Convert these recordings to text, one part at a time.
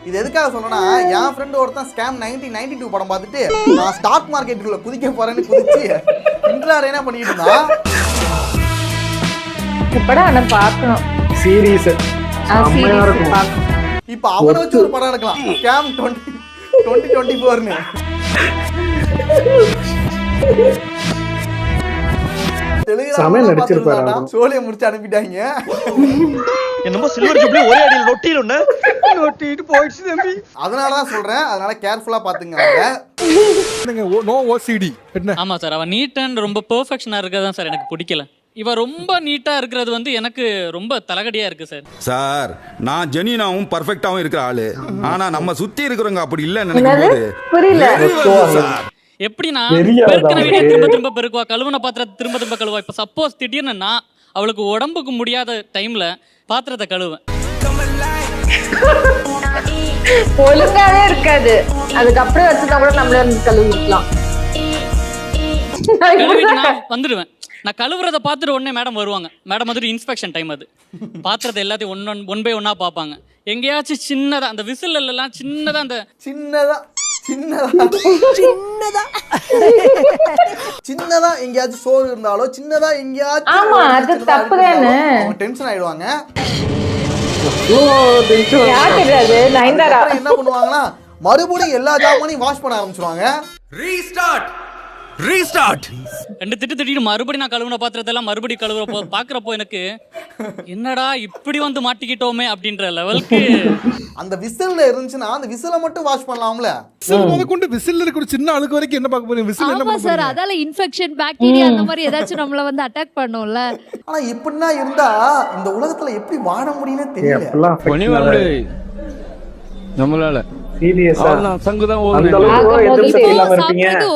இது எதுக்காக சொன்னா, என் ஃப்ரெண்ட் ஒருத்தன் ஸ்கேம் 1992 படம் பார்த்துட்டு நான் ஸ்டாக் மார்க்கெட்டுக்குள்ள குதிக்க போறேன்னு குதிச்சு இன்ட்ரார் என்ன பண்ணிட்டு இருந்தான். படம் ஆனா பார்க்கணும். சீரியஸ் செம்மையா இருக்கும். இப்ப அவனை வச்சு ஒரு படம் எடுக்கலாம், ஸ்கேம் 2024ன்னு. சோழியை முடிச்சு அனுப்பிட்டாங்க. என்னமோ சில்வர் ஜூப்ளி ஒரே அடியில் நொட்டிட்டு போயிடுச்சு தம்பி. அதனாலதான் சொல்றேன், அதனால கேர்ஃபுல்லா பாத்துங்க. No OCD. ஆமா சார், அவன் நீட் அண்ட் ரொம்ப பெர்ஃபெக்ஷனா இருக்கதான் சார் எனக்கு பிடிக்கல. இவ ரொம்ப நீட்டா இருக்கிறது வந்து எனக்கு ரொம்ப தலகடியா இருக்கு சார். சார், நான் ஜெனினாவும் பர்ஃபெக்ட்டாவும் இருக்கிற ஆளு. ஆனா நம்ம சுத்தி இருக்கிறவங்க அப்படி இல்லன்னு நினைக்கும்போது புரியல. எப்படின்னா பெருக்கின வீடியோ திரும்ப திரும்ப பெருக்குவா, கழுவுன பாத்திரத்தை திரும்ப திரும்ப கழுவா. இப்ப சப்போஸ் திடீர்னு நான் அவளுக்கு உடம்புக்கு முடியாத டைம்ல பாத்திரத்தை கழுவேன். ஒழுங்காவே இருக்காது. அதுக்கப்புறம் வச்சுதான் கூட நம்மளே கழுவிக்கலாம். கழுவிட்டு நான் வந்துடுவேன். நான் கழுவுறத பார்த்துட்டு உடனே மேடம் வருவாங்க. மேடம் வந்துட்டு இன்ஸ்பெக்ஷன் டைம், அது பாத்திரத்தை எல்லாத்தையும் ஒன் பை ஒன்னா பார்ப்பாங்க. எங்கேயாச்சும் சின்னதா அந்த விசில் எல்லாம் சின்னதா அந்த சின்னதா எங்கேயாச்சும் சோறு இருந்தாலோ சின்னதா எங்கேயாச்சும் ஆமா, அது தப்பு தானே. டென்ஷன் ஆயிடுவாங்க. என்ன பண்ணுவாங்கன்னா மறுபடியும் எல்லா ஜாமானையும் வாஷ் பண்ண ஆரம்பிச்சிருவாங்க. ரீஸ்டார்ட் ரெண்டு திட்டு மறுபடியும் நான் கழுவுன பாத்திரத்தை எல்லாம் மறுபடியும் கழுவுறப்போ பாக்குறப்போ எனக்கு என்னடா இப்படி வந்து மாட்டிக்கிட்டோமே அப்படின்ற லெவலுக்கு. அந்த விசில்ல இருந்துச்சுன்னா அந்த விசில மட்டும் வாஷ் பண்ணலாம்ல. கொண்டு விசில் இருக்கிற சின்ன அழுக்கு வரைக்கும் என்ன பார்க்க போறீங்க? விசில் என்ன பண்ண சார், அதால இன்ஃபெக்ஷன் பாக்டீரியா அந்த மாதிரி ஏதாச்சும் நம்மள வந்து அட்டாக் பண்ணும்ல. ஆனா இப்படினா இருந்தா இந்த உலகத்துல எப்படி வாழ முடியும்னே தெரியல. நம்மளால சீரியஸா சங்குதான்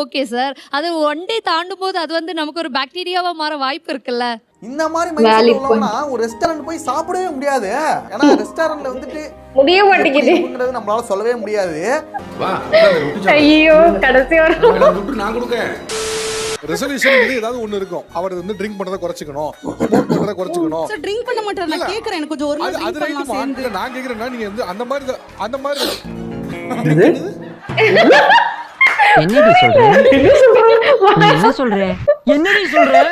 ஓகே சார், அது ஒன் டே தாண்டும் போது அது வந்து நமக்கு ஒரு பாக்டீரியாவா மாற வாய்ப்பு இருக்குல்ல. இந்த மாதிரி மைண்ட் உள்ளவனா ஒரு ரெஸ்டாரன்ட் போய் சாப்பிடவே முடியாது. ஏன்னா ரெஸ்டாரன்ட்ல வந்துட்டு முடிய மாட்டேங்குது, நம்மளால சொல்லவே முடியாது. ஐயோ கடைசி வரைக்கும் நான் கொடுக்கேன். ரெசல்யூஷன் ஏதாவது ஒண்ணு இருக்கும். அவர் வந்து ட்ரிங்க் பண்றத குறைச்சுக்கணும், ஸ்மோக் பண்றத குறைச்சுக்கணும். சோ ட்ரிங்க் பண்ண மாட்டாரு. நான் கேக்குறேன், எனக்கு கொஞ்சம் ஒரு நாள் ட்ரிங்க் பண்ணலாம் சேர்ந்து. நான் கேக்குறேன்னா நீங்க வந்து அந்த மாதிரி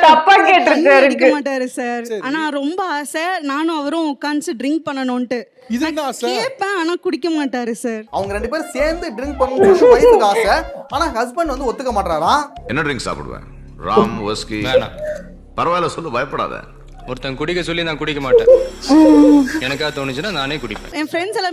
தப்பா கேட்டிருக்காரு மாட்டாரு சார். ஆனா ரொம்ப ஆசை, நானும் அவரும் உட்கார்ந்து ட்ரிங்க் பண்ணணும்ட்டு கேட்பேன். ஆனா குடிக்க மாட்டாரு சார். அவங்க ரெண்டு பேரும் சேர்ந்து ட்ரிங்க் பண்ணணும்னு வைஃப்க்கு ஆசை. ஆனா ஹஸ்பண்ட் வந்து ஒத்துக்க மாட்டாராம். என்ன ட்ரிங்க் சாப்பிடுவேன்? ராம் விஸ்கி. பரவாயில்ல சொல்லு, பயப்படாத. ஒருத்தன் குடிக்க சொல்லி நான் குடிக்க மாட்டேன். எனக்கா தோணுச்சுன்னா நானே குடிப்பேன். என் ஃப்ரெண்ட்ஸ் எல்லாம்